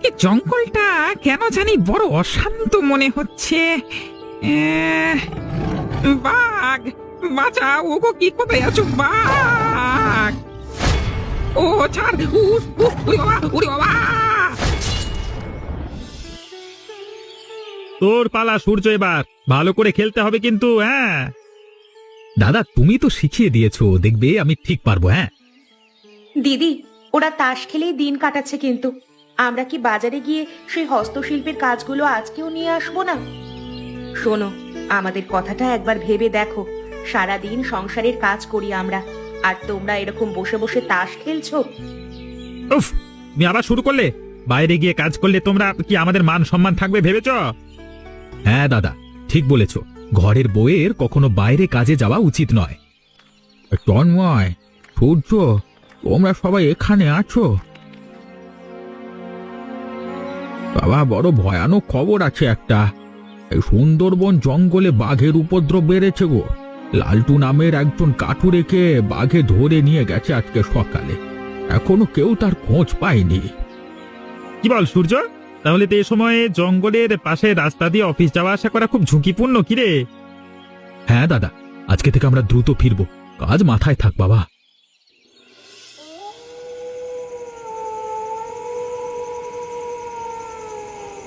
আজকে জঙ্গলটা কেন জানি বড় অশান্ত মনে হচ্ছে। বাঘ, বাঁচাও, ওগো কি কোথায় আছো বাঘ? ও ছাড়, উড়ি বাবা, উড়ি বাবা। তোর পালা সূর্য, এবার ভালো করে খেলতে হবে কিন্তু। হ্যাঁ দাদা, তুমি তো শিখিয়ে দিয়েছো, দেখবে আমি ঠিক পারবো। হ্যাঁ দিদি, ওরা তাস খেলেই দিন কাটাচ্ছে, কিন্তু আমরা কি বাজারে গিয়ে সেই হস্তশিল্পের কাজগুলো আজকেও নিয়ে আসবো না? শোনো, আমাদের কথাটা একবার ভেবে দেখো। সারাদিন সংসারের কাজ করি আমরা, আর তোমরা এরকম বসে বসে তাস খেলছো। উফ, তুমি আবার শুরু করলে। বাইরে গিয়ে কাজ করলে তোমরা কি আমাদের মান সম্মান থাকবে ভেবেছ? হ্যাঁ দাদা, ঠিক বলেছ। ঘরের বউয়ের কখনো বাইরে কাজে যাওয়া উচিত নয়। তন্ময়, সূর্য, তোমরা সবাই এখানে আছো? বাবা, বড় ভয়ানক খবর আছে একটা। এই সুন্দরবন জঙ্গলে বাঘের উপদ্রব বেড়েছে গো। লালটু নামের একজন কাঠুরেকে বাঘে ধরে নিয়ে গেছে আজকে সকালে। এখনো কেউ তার খোঁজ পায়নি। কি বল সূর্য, তাহলে তো এ সময়ে জঙ্গলের পাশে রাস্তা দিয়ে অফিস যাওয়া আসা করা খুব ঝুঁকিপূর্ণ। কিরে? হ্যাঁ দাদা, আজকে থেকে আমরা দ্রুত ফিরবো। কাজ মাথায় থাক বাবা।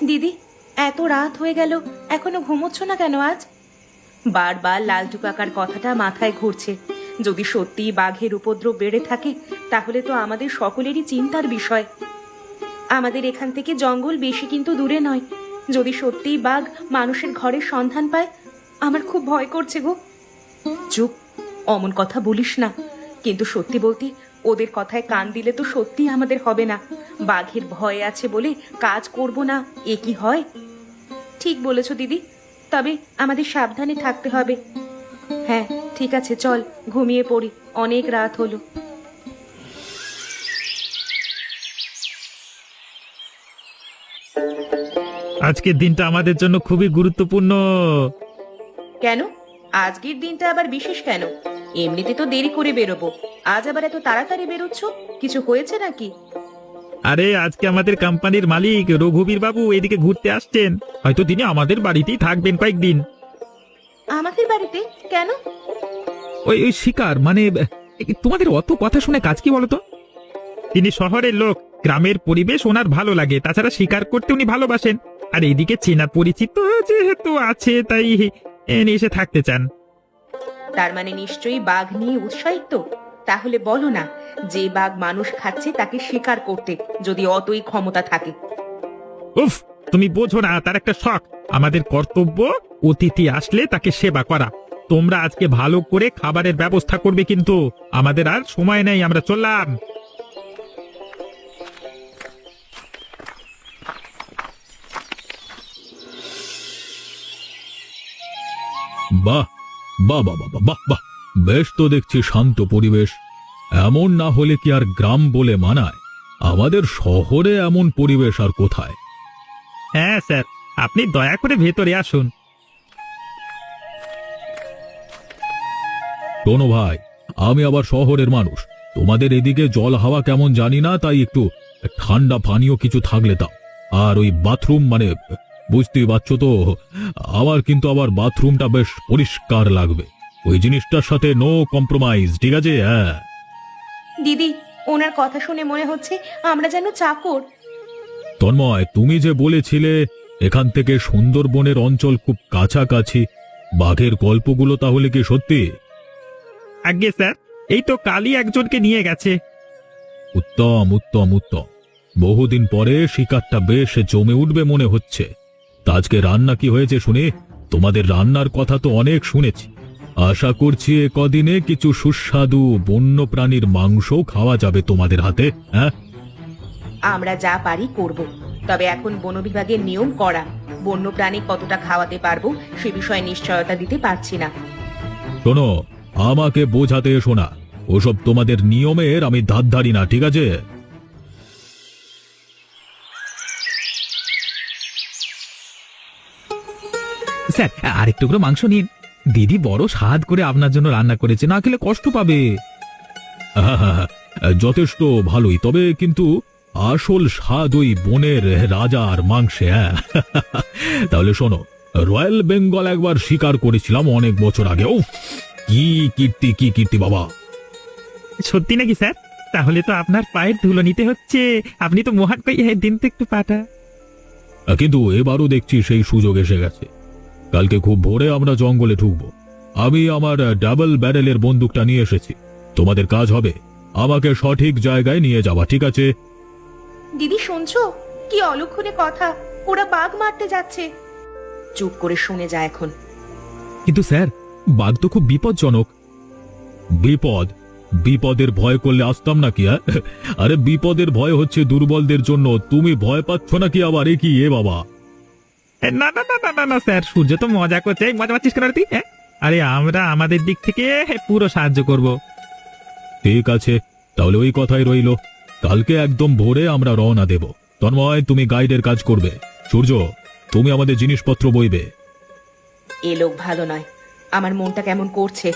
দিদি, এত রাত হয়ে গেল, এখনো ঘুমোচ্ছ না কেন আজ? বারবার লালটু কাকার কথাটা মাথায় ঘুরছে। যদি সত্যি বাঘের উপদ্রব বেড়ে থাকে, তাহলে তো আমাদের সকলেরই চিন্তার বিষয়। আমাদের এখান থেকে জঙ্গল বেশি কিন্তু দূরে নয়। যদি সত্যিই বাঘ মানুষের ঘরের সন্ধান পায়, আমার খুব ভয় করছে গো। চুপ, অমন কথা বলিস না। কিন্তু সত্যি বলতে, ওদের কথায় কান দিলে তো সত্যি আমাদের হবে না। বাঘের ভয় আছে বলে কাজ করব না, এ কি হয়? ঠিক বলেছো দিদি, তবে আমাদের সাবধানে থাকতে হবে। হ্যাঁ ঠিক আছে, চল ঘুমিয়ে পড়ি, অনেক রাত হলো। আজকের দিনটা আমাদের জন্য খুবই গুরুত্বপূর্ণ। কেন? আজকের দিনটা আবার বিশেষ কেন? এমনিতে তো দেরি করে বেরোবো, আজ আবার এত তাড়াতাড়ি বেরোচ্ছ, কিছু হয়েছে নাকি? আরে, আজকে আমাদের কোম্পানির মালিক রঘুবীর বাবু এদিকে ঘুরতে আসছেন। হয়তো তিনি আমাদের বাড়িতেই থাকবেন কয়েকদিন। আমাদের বাড়িতে কেন? ওই ওই শিকার, মানে তোমাদের অত কথা শুনে কাজ কি বলতো? তিনি শহরের লোক, গ্রামের পরিবেশ ওনার ভালো লাগে। তাছাড়া শিকার করতে উনি ভালোবাসেন। আর এইদিকে চেনা পরিচিত যেহেতু আছে, তাই এসে থাকতে চান। তার মানে নিশ্চয়ই বাঘ নিয়ে উৎসাহিত। তাহলে বলো না, যে বাঘ মানুষ খাচ্ছে তাকে শিকার করতে, যদি অতই ক্ষমতা থাকে। উফ, তুমি বোঝো না, তার একটা শখ। আমাদের কর্তব্য অতিথি আসলে তাকে সেবা করা। তোমরা আজকে ভালো করে খাবারের ব্যবস্থা করবে, কিন্তু আমাদের আর সময় নেই, আমরা চললাম। বাহ বাহ বাহ বাহ বাহ বাহ, বেশ তো দেখছি শান্ত পরিবেশ। এমন না হলে কি আর গ্রাম বলে মানায়? আমাদের শহরে এমন পরিবেশ আর কোথায়? হ্যাঁ স্যার, আপনি দয়া করে ভেতরে আসুন। শোনো ভাই, আমি আবার শহরের মানুষ। তোমাদের এদিকে জল হাওয়া কেমন জানি না, তাই একটু ঠান্ডা পানীয় কিছু থাকলে দাও। আর ওই বাথরুম, মানে বুঝতেই পারছো তো, আমার কিন্তু আবার বাথরুমটা বেশ পরিষ্কার লাগবে। ওই জিনিসটার সাথে নো কম্প্রোমাইজ, ঠিক আছে? হ্যাঁ দিদি, ওনার কথা শুনে মনে হচ্ছে আমরা যেন চাকর। তন্ময়, তুমি যে বলেছিলে এখান থেকে সুন্দরবনের অঞ্চল খুব কাছাকাছি, বাঘের গল্পগুলো তাহলে কি সত্যি? আজ্ঞে স্যার, এই তো কালই একজনকে নিয়ে গেছে। উত্তম উত্তম উত্তম। বহুদিন পরে শিকারটা বেশ জমে উঠবে মনে হচ্ছে। তা আজকে রান্না কি হয়েছে শুনে? তোমাদের রান্নার কথা তো অনেক শুনেছি। আশা করছি এ কদিনে কিছু সুস্বাদু বন্য প্রাণীর মাংস খাওয়া যাবে তোমাদের হাতে। হ্যাঁ, আমরা যা পারি করব, তবে এখন বন বিভাগের নিয়ম করা। বন্য প্রাণী কতটা খাওয়াতে পারবো সে বিষয়ে নিশ্চয়তা দিতে পারছি না। শোনো, আমাকে বোঝাতে এসো না। ওসব তোমাদের নিয়মের আমি ধার ধারি না, ঠিক আছে? স্যার, আরেকটু করে মাংস নিন। দিদি বড় স্বাদ করে আপনার জন্য রান্না করেছে, না খেলে কষ্ট পাবে। হ্যাঁ হ্যাঁ হ্যাঁ, যথেষ্ট ভালোই। তবে কিন্তু আসল স্বাদ ওই বনের রাজার মাংসে। হ্যাঁ তাহলে শোনো, রয়্যাল বেঙ্গল একবার শিকার করেছিলাম অনেক বছর আগে। ও কি কীর্তি, কি কীর্তি বাবা! সত্যি নাকি স্যার? তাহলে তো আপনার পায়ের ধুলো নিতে হচ্ছে। আপনি তো মহান কই দিন তো একটু পাটা। কিন্তু এবারও দেখছি সেই সুযোগ এসে গেছে। কালকে খুব ভোরে আমরা জঙ্গলে ঢুকবো। আমি আমার ডাবল ব্যারেলের বন্দুকটা নিয়ে এসেছি। তোমাদের কাজ হবে আমাকে সঠিক জায়গায় নিয়ে যাওয়া, ঠিক আছে? দিদি শুনছো কি অলক্ষণে কথা? ওরা বাঘ মারতে যাচ্ছে। চুপ করে শুনে যা এখন। কিন্তু স্যার, বাঘ তো খুব বিপজ্জনক। বিপদ? বিপদের ভয় করলে আসতাম নাকি? আরে বিপদের ভয় হচ্ছে দুর্বলদের জন্য। তুমি ভয় পাচ্ছ নাকি আবার? এ কি এ বাবা! না না না না না না স্যার, সূর্য তো মজা করছে। এই মজা পাচ্ছিস কেন তুই? আরে আমরা আমাদের দিক থেকে পুরো সাহায্য করব। ঠিক আছে, তাহলে ওই কথাই রইল। কালকে একদম ভোরে আমরা রওনা দেব। তন্ময়, তুমি গাইডের কাজ করবে। সূর্য, তুমি আমাদের জিনিসপত্র বইবে। এ লোক ভালো নয়, আমার মনটা কেমন করছে।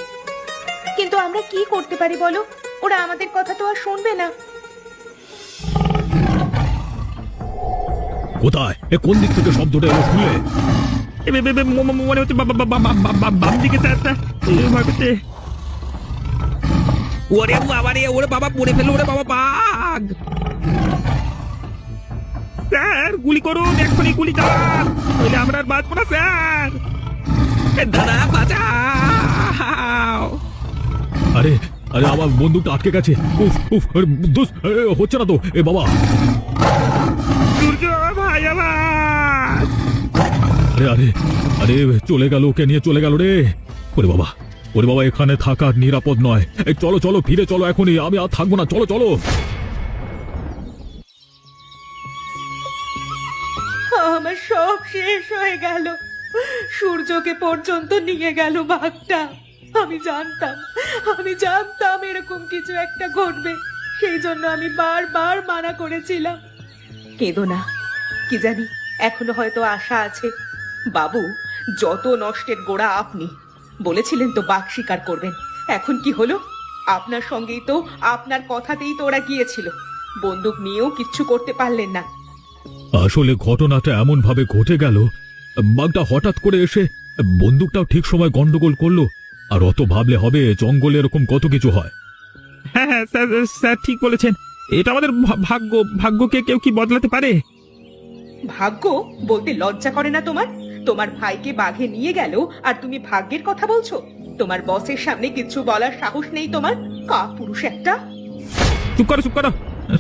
কিন্তু আমরা কি করতে পারি বলো? ওরা আমাদের কথা তো আর শুনবে না। কোথায়? এ কোন দিক থেকে শব্দটা এলো শুনলে? মনে হচ্ছে বাম দিকে স্যার। স্যার ভয় করছে। ওরে বাবা রে, ওরে বাবা পড়ে ফেলো, ওরে বাবা বাঘ! স্যার গুলি করুন, এক্ষুনি গুলি চালান, নইলে আমরা আর বাঁচবো না স্যার। দাদা বাঁচাও! আরে আরে, আমার বন্দুকটা আটকে গেছে। উফ উফ, আরে, দোস্ত, হচ্ছে না তো। এ বাবা! সূর্য ভাই আমার! আরে আরে আরে, চলে গেল, ওকে নিয়ে চলে গেল রে। ওরে বাবা, ওরে বাবা, এখানে থাকা নিরাপদ নয়। এই চলো চলো, ফিরে চলো এখনই। আমি আর থাকবো না, চলো চলো। আমার সব শেষ হয়ে গেল। সূর্যকে পর্যন্ত নিয়ে গেল বাঘটা। আমি জানতাম এরকম কিছু একটা ঘটবে। সেই জন্য আমি বারবার মানা করেছিলাম। কেঁদো না, কি জানি এখনো হয়তো আশা আছে। বাবু, যত নষ্টের গোড়া আপনি। বলেছিলেন তো বাঘ শিকার করবেন। এখন কি হলো? আপনার সঙ্গেই তো, আপনার কথাতেই তো ওরা গিয়েছিল। বন্দুক নিয়েও কিচ্ছু করতে পারলেন না। আসলে ঘটনাটা এমন ভাবে ঘটে গেল, বাঘটা হঠাৎ করে এসে বন্দুকটাও ঠিক সময় গন্ডগোল করলো। আর অত ভাবলে হবে? জঙ্গলে এরকম কত কিছু হয়। হ্যাঁ হ্যাঁ স্যার, স্যার ঠিক বলেছেন। এটা আমাদের ভাগ্য। ভাগ্যকে কেউ কি বদলাতে পারে? ভাগ্য বলতে লজ্জা করে না তোমার? তোমার ভাইকে বাঘে নিয়ে গেল আর তুমি ভাগ্যের কথা বলছো? তোমার বসের সামনে কিছু বলার সাহস নেই তোমার? কাপুরুষ একটা! চুপ করো চুপ করো।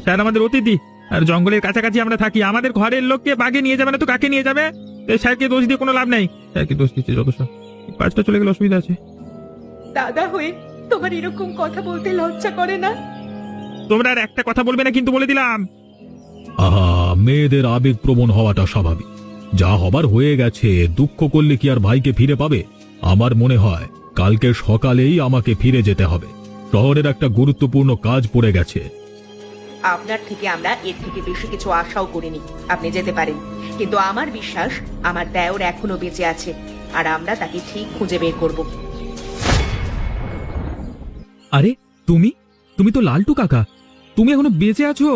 স্যার আমাদের অতিথি, আর জঙ্গলের কাছাকাছি আমরা থাকি। আমাদের ঘরের লোককে বাঘে নিয়ে যাবে না তো কাকে নিয়ে যাবে? স্যারকে দোষ দিয়ে কোনো লাভ নেই। স্যারকে দোষ দিচ্ছে যথেষ্ট। কাজটা চলে গেলে অসুবিধা আছে। দাদা হয়ে তোমার এরকম কথা বলতে লজ্জা করে না? তোমরা আর একটা কথা বলবে না কিন্তু, বলে দিলাম। আহা, মেয়েদের আবেগ প্রবণ হওয়াটা স্বাভাবিক। যা হবার হয়ে গেছে, দুঃখ করলে কি আর ভাইকে ফিরে পাবে? আমার মনে হয় কালকে সকালেই আমাকে ফিরে যেতে হবে। শহরের একটা গুরুত্বপূর্ণ কাজ পড়ে গেছে। আপনার থেকে আমরা এর থেকে বেশি কিছু আশাও করিনি। আপনি যেতে পারেন, কিন্তু আমার বিশ্বাস আমার দেওর এখনো বেঁচে আছে, আর আমরা তাকে ঠিক খুঁজে বের করব। আরে তুমি তুমি তো লালটু কাকা, তুমি এখনো বেঁচে আছো?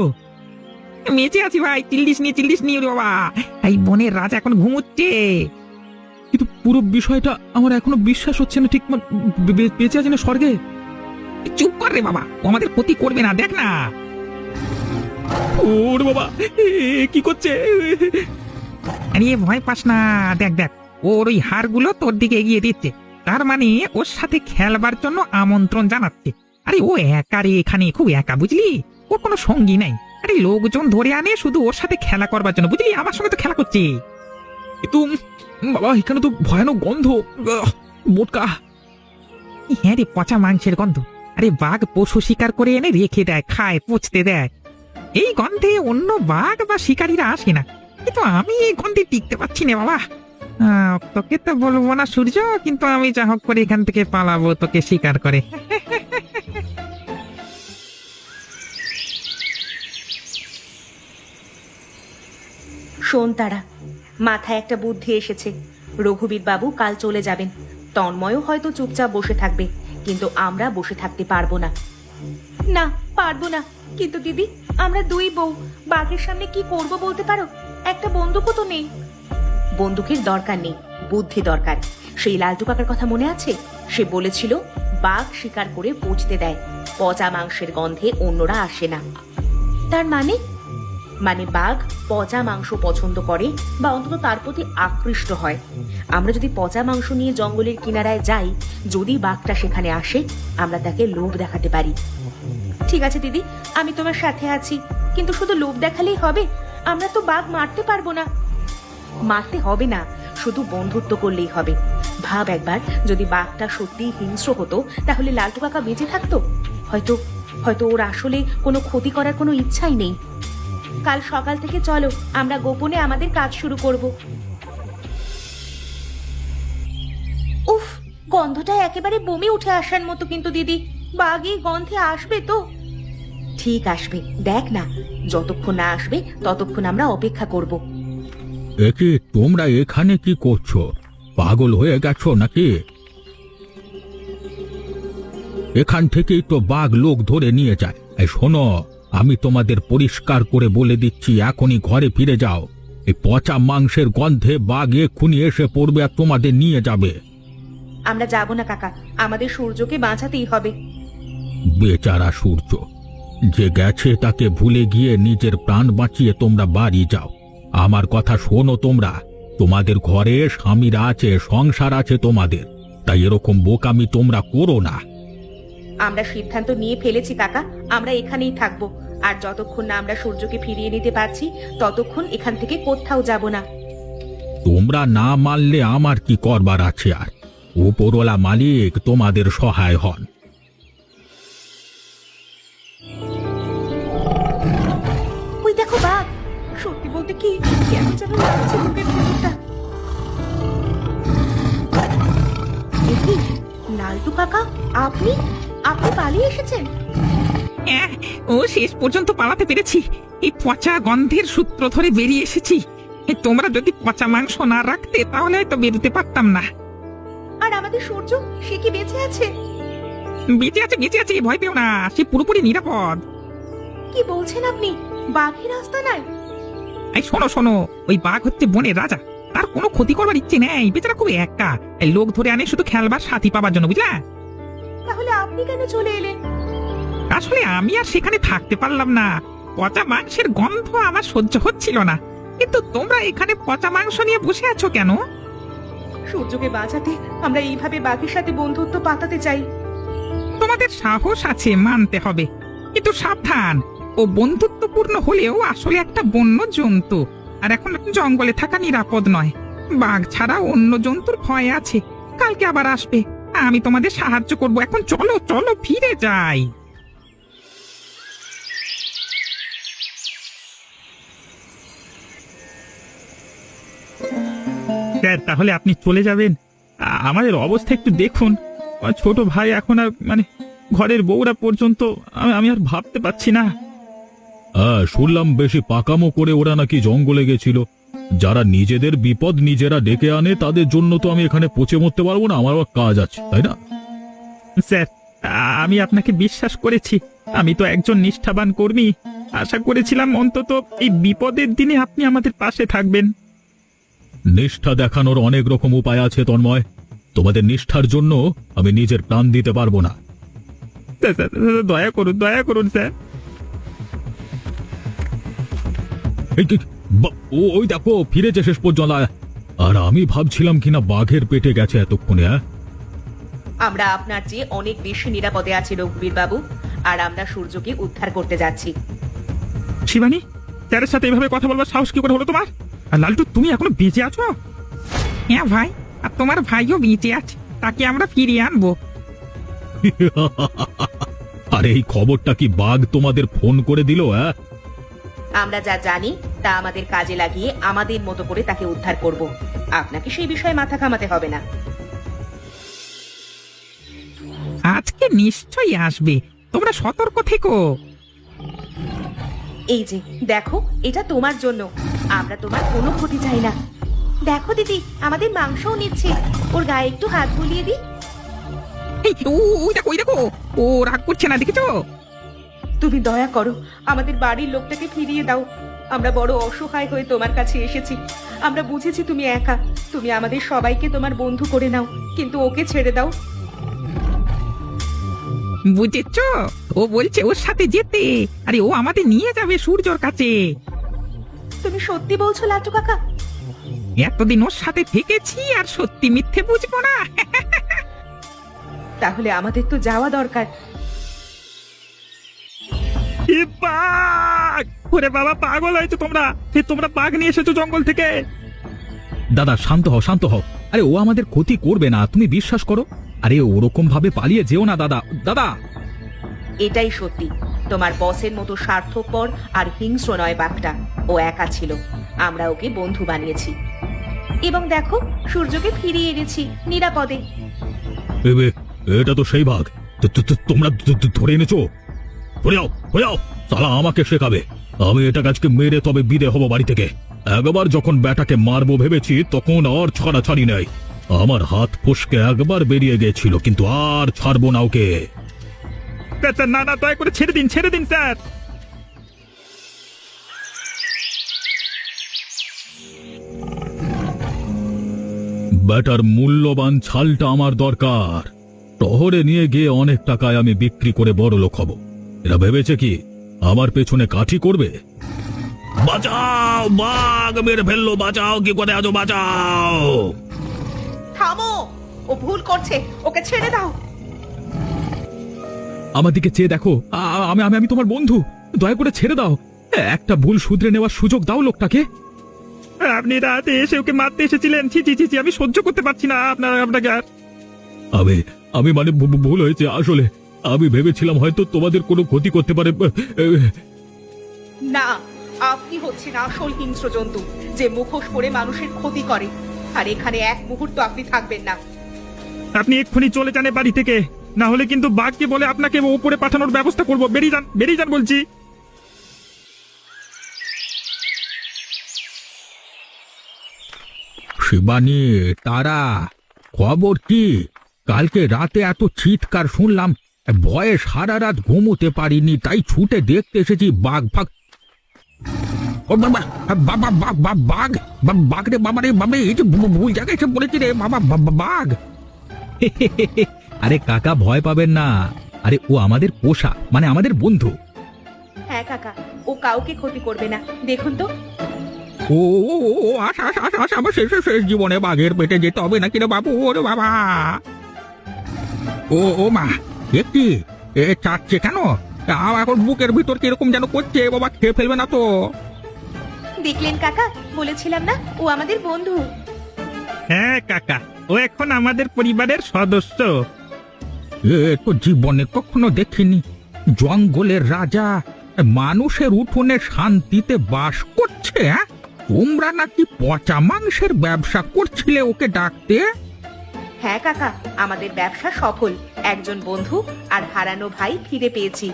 বেঁচে আছি ভাই, চিল্লিস নি ওরে বাবা। এই বনের রাজা এখন ঘুমোচ্ছে। কিন্তু পুরো বিষয়টা আমার এখনো বিশ্বাস হচ্ছে না। ঠিক বেঁচে আছে না স্বর্গে? চুপ কর রে বাবা, ও আমাদের ক্ষতি করবে না, দেখ না। ওরে বাবা, কি করছে? আরে ভয় পাস না, দেখ দেখ, ওর ওই হাড়গুলো তোর দিকে এগিয়ে দিচ্ছে। তার মানে ওর সাথে খেলবার জন্য আমন্ত্রণ জানাচ্ছে। আরে ও একা রে, এখানে খুব একা, বুঝলি? ওর কোনো সঙ্গী নাই। আরে লোকজন ধরে আনে শুধু ওর সাথে খেলা করবার জন্য, বুঝলি? আমার সঙ্গে তো খেলা করছে। কিন্তু বাবা, এখানে তো ভয়ানক গন্ধ। মোটকা। হ্যাঁ রে, পচা মাংসের গন্ধ। আরে বাঘ পশু শিকার করে এনে রেখে দেয়, খায়, পচতে দেয়। এই গন্ধে অন্য বাঘ বা শিকারীরা আসে না, কিন্তু আমি এই গন্ধে টিকতে পারছি না বাবা। তোকে তো বলবো না সূর্য, কিন্তু আমি যা হোক করে এখান থেকে পালাবো তোকে শিকার করে। শোন তারা, মাথায় একটা বুদ্ধি এসেছে। রঘুবীর বাবু কাল চলে যাবেন। তন্ময়ও হয়তো চুপচাপ বসে থাকবে, কিন্তু আমরা বসে থাকতে পারবো না। না, পারবো না। কিন্তু দিদি, আমরা দুই বউ, বাঘের সামনে কি করব বলতে পারো? একটা বন্দুকও তো নেই। বন্দুকের দরকার নেই, বুদ্ধি দরকার। সেই লালটু কাকার কথা মনে আছে? সে বলেছিল বাঘ শিকার করে পচতে দেয়, পচা মাংসের গন্ধে অন্যরা আসে না। তার মানে বাঘ পচা মাংস পছন্দ করে, বা অন্তত তার প্রতি আকৃষ্ট হয়। আমরা যদি পচা মাংস নিয়ে জঙ্গলের কিনারায় যাই, যদি বাঘটা সেখানে আসে, আমরা তাকে লোভ দেখাতে পারি। ঠিক আছে দিদি, আমি তোমার সাথে আছি, কিন্তু শুধু লোভ দেখালেই হবে? আমরা তো বাঘ মারতে পারবো না। মারতে হবে না, শুধু বন্ধুত্ব করলেই হবে। ভাব একবার, যদি বাঘটা সত্যিই হিংস্র হতো, তাহলে লালটু কাকা বেঁচে থাকতো? হয়তো হয়তো ওর আসলে কোনো ক্ষতি করার কোনো ইচ্ছাই নেই। কাল সকাল থেকে চলো, আমরা গোপনে আমাদের কাজ শুরু করব। উফ, গন্ধটা একেবারে বমি উঠে আসার মতো। কিন্তু দিদি, বাঘ এই গন্ধে আসবে তো? ঠিক আসবে, দেখ না। যতক্ষণ না আসবে ততক্ষণ আমরা অপেক্ষা করব। একে তোমরা এখানে কি করছো? পাগল হয়ে গেছো নাকি? এখান থেকেই তো বাঘ লোক ধরে নিয়ে যায়। এই শোনো, আমি তোমাদের পরিষ্কার করে বলে দিচ্ছি, এখনই ঘরে ফিরে যাও। এই পচা মাংসের গন্ধে বাঘ এক্ষুনি এসে পড়বে আর তোমাদের নিয়ে যাবে। আমরা যাব না কাকা, আমাদের সূর্যকে বাঁচাতেই হবে। বেচারা সূর্য, যে গেছে তাকে ভুলে গিয়ে নিজের প্রাণ বাঁচিয়ে তোমরা বাড়ি যাও। আমার কথা শোনো, তোমাদের ঘরে স্বামীরা আছে, সংসার আছে তোমাদের, তাই এরকম বোকামি তোমরা করো না। আমরা সিদ্ধান্ত নিয়ে ফেলেছি কাকা, আমরা এখানেই থাকবো। আর যতক্ষণ না আমরা সূর্যকে ফিরিয়ে নিতে পারছি, ততক্ষণ এখান থেকে কোথাও যাব না। তোমরা না মানলে আমার কি করবার আছে? আর উপরওয়ালা মালিক তোমাদের সহায় হন। ওই দেখো বাঘ, সত্যি বলতে কি কেমন যেন লাগছে বুকের ভেতরটা। দেখি, লালটু কাকা, আপনি আপনি পালিয়ে এসেছেন? ও শেষ পর্যন্ত পালাতে পেরেছি। এই পচা গন্ধের সূত্র ধরে বেরিয়ে এসেছি। তোমরা যদি পচা মাংস না রাখতে, তাহলে হয়তো বেরোতে পারতাম না। আর আমাদের সূর্য, সে কি বেঁচে আছে? বেঁচে আছে, বেঁচে আছে, ভয় পেও না, সে পুরোপুরি নিরাপদ। কি বলছেন আপনি? বাঘের রাস্তা নাই? এই শোনো শোনো, ওই বাঘ হচ্ছে বনের রাজা, তার কোনো ক্ষতি করবার ইচ্ছে নেই। বেচারা খুব একা, এই লোক ধরে আনে শুধু খেলবার সাথী পাবার জন্য, বুঝলা? তাহলে আপনি কেন চলে এলেন? আসলে আমি আর সেখানে থাকতে পারলাম না। পচা মাংসের গন্ধ আমার সহ্য হচ্ছিল না। কিন্তু তোমরা এখানে পচা মাংস নিয়ে বসে আছো কেন? সূর্যকে বাঁচাতে আমরা এইভাবে বাঘের সাথে বন্ধুত্ব পাতাতে চাই। তোমাদের সাহস আছে, মানতে হবে, কিন্তু সাবধান, ও বন্ধুত্বপূর্ণ হলেও আসলে একটা বন্য জন্তু, আর এখন জঙ্গলে থাকা নিরাপদ নয়। বাঘ ছাড়া অন্য জন্তুর ভয় আছে, কালকে আবার আসবে। আমি তোমাদের সাহায্য করব। এখন চলো চলো, ফিরে যাই। স্যার, তাহলে আপনি চলে যাবেন? আমাদের অবস্থা একটু দেখুন। আমার ছোট ভাই এখন আর ঘরের বউরা পর্যন্ত আমি আর ভাবতে পারছি না। শুনলাম বেশি পাকামো করে ওরা নাকি জঙ্গলে গেছিল। যারা নিজেদের বিপদ নিজেরা ডেকে আনে, তাদের জন্য তো আমি এখানে পচে মরতে পারবো না, আমার কাজ আছে, তাই না? স্যার, আমি আপনাকে বিশ্বাস করেছি। আমি তো একজন নিষ্ঠাবান কর্মী। আশা করেছিলাম অন্তত এই বিপদের দিনে আপনি আমাদের পাশে থাকবেন। নিষ্ঠা দেখানোর অনেক রকম উপায় আছে তন্ময়। তোমাদের নিষ্ঠার জন্য আমি নিজের প্রাণ দিতে পারবো না। স্যার, স্যার, দয়া করুন, দয়া করুন স্যার। ওই দেখো, ফিরেছে শেষ পর্যন্ত। আর আমি ভাবছিলাম কিনা বাঘের পেটে গেছে এতক্ষণে। আমরা আপনার চেয়ে অনেক বেশি নিরাপদে আছি রঘুবীর বাবু, আর আমরা সূর্যকে উদ্ধার করতে যাচ্ছি। শিবানী, স্যারের সাথে এভাবে কথা বলবার সাহস কি করে হলো তোমার? আর লালটু, তুমি এখনো বেঁচে আছো? হ্যাঁ ভাই, আর তোমার ভাইও বেঁচে আছে, তাকে আমরা ফিরিয়ে আনবো। আরে এই খবরটা কি বাঘ তোমাদের ফোন করে দিল? আমরা যা জানি তা আমাদের কাজে লাগিয়ে আমাদের মতো করে তাকে উদ্ধার করব। আপনাকে সেই বিষয়ে মাথা ঘামাতে হবে না। আজকে নিশ্চয়ই আসবে, তোমরা সতর্ক থেকো। এই যে দেখো, এটা তোমার জন্য। আমরা তোমার কোনো ক্ষতি চাই না। দেখো দিদি, আমাদের মাংসও নিচ্ছে। ওর গায়ে একটু হাত বুলিয়ে দিই। ওই দেখো, ওই দেখো, ও রাগ করছে না, দেখেছো? তুমি দয়া করো, আমাদের বাড়ির লোকটাকে ফিরিয়ে দাও। আমরা বড় অসহায় হয়ে তোমার কাছে এসেছি। আমরা বুঝেছি তুমি একা, তুমি আমাদের সবাইকে তোমার বন্ধু করে নাও, কিন্তু ওকে ছেড়ে দাও। বুঝেছ, ও বলছে ওর সাথে যেতে। আরে ও আমাদের নিয়ে যাবে সূর্যর কাছে। তুমি সত্যি বলছো লাট্টু কাকা? এতদিন ওর সাথে থেকেছি আর সত্যি মিথ্যে বুঝবো না। তাহলে আমাদের তো যাওয়া দরকার। এ বাঘ! ওরে বাবা, পাগল হয়েছে তোমরা! তোমরা বাঘ নিয়ে এসেছো জঙ্গল থেকে? দাদা শান্ত হও, শান্ত হও। আরে ও আমাদের ক্ষতি করবে না, তুমি বিশ্বাস করো। আরে ওরকম ভাবে পালিয়ে যেও না দাদা। দাদা এটাই সত্যি, তোমার বসের মতো স্বার্থপর আর হিংস্র নয় বাঘটা। ও একা ছিল, আমরা ওকে বন্ধু বানিয়েছি। এবং দেখো, সূর্যকে ফিরিয়ে এনেছি নিরাপদে। এটা তো সেই ভাগ। তোমরা ধরে এনেছো? ধরে যাও, সালা আমাকে শেখাবে। আমি এটা গাছকে মেরে তবে বিদে হব বাড়ি থেকে। একবার যখন ব্যাটাকে মারবো ভেবেছি, তখন আর ছাড়াছাড়ি নেই। আমার হাত ফসকে একবার বেরিয়ে গেছিল, কিন্তু আর ছাড়বো না ওকে। স্যার, না না, দয়া করে ছেড়ে দিন, ছেড়ে দিন স্যার। ব্যাটার মূল্যবান ছালটা আমার দরকার। শহরে নিয়ে গিয়ে অনেক টাকায় আমি বিক্রি করে বড়লোক হব। এরা ভেবেছে কি আমার পেছনে কাঠি করবে? বাঁচাও, বাঘ মেরে ফেললো, বাঁচাও, কি করে আজো, বাঁচাও। থামো, ও ভুল করছে, ওকে ছেড়ে দাও। আমার দিকে চেয়ে দেখো, আমি আমি আমি তোমার বন্ধু, দয়া করে ছেড়ে দাও। একটা ভুল শুধরে নেওয়ার সুযোগ দাও লোকটাকে। আপনি রাতে এসে ওকে মারতে এসেছিলেন। ছি ছি ছি ছি, আমি সহ্য করতে পারছি না আপনাকে আর। আমি মানে ভুল হয়েছে আসলে। আমি ভেবেছিলাম হয়তো তোমাদের কোনো ক্ষতি করতে পারে। না, আপনি হচ্ছেন আসল হিংস্র জন্তু, যে মুখোশ পরে মানুষের ক্ষতি করে। আর এখানে এক মুহূর্ত আপনি থাকবেন না। আপনি এক্ষুনি চলে যান এ বাড়ি থেকে, না হলে কিন্তু বাঘকে বলে আপনাকে উপরে পাঠানোর ব্যবস্থা করব। বেরিয়ে যান, বেরিয়ে যান বলছি। শিবানী, তারা, খবর কি? কালকে রাতে এত চিৎকার শুনলাম, ভয়ে সারা রাত ঘুমোতে পারিনি, তাই ছুটে দেখতে এসেছি। বাঘ ফাঘ, ও বাবা, বাবা বাঘ, বাঘ রে বাবা রে বাবা, এই যে ভুল জায়গায় এসে বলেছি রে বাবা, বাঘ। আরে কাকা, ভয় পাবেন না। আরে ও আমাদের পোষা, মানে আমাদের বন্ধু। হ্যাঁ কাকা, ও কাউকে ক্ষতি করবে না, দেখুন তো। ও ও ও, আশা আশা আশা আশা, আমার শেষ জীবনে বাঘের পেটে যেতে হবে নাকি রে বাবু? ওরে বাবা, ও মা, একটি এ চাচ্ছে কেন? এখন বুকের ভিতর কিরকম যেন করছে। বাবা খেয়ে ফেলবে না তো? দেখলেন কাকা, বলেছিলাম না ও আমাদের বন্ধু। হ্যাঁ কাকা, ও এখন আমাদের পরিবারের সদস্য। এ তো জীবনে কখনো দেখিনি। জঙ্গলের রাজা মানুষের উঠোনে শান্তিতে বাস করছে। তোমরা নাকি পচা মাংসের ব্যবসা করছিলে ওকে ডাকতে? হ্যাঁ কাকা, আমাদের ব্যবসা সফল। একজন বন্ধু আর হারানো ভাই ফিরে পেয়েছি।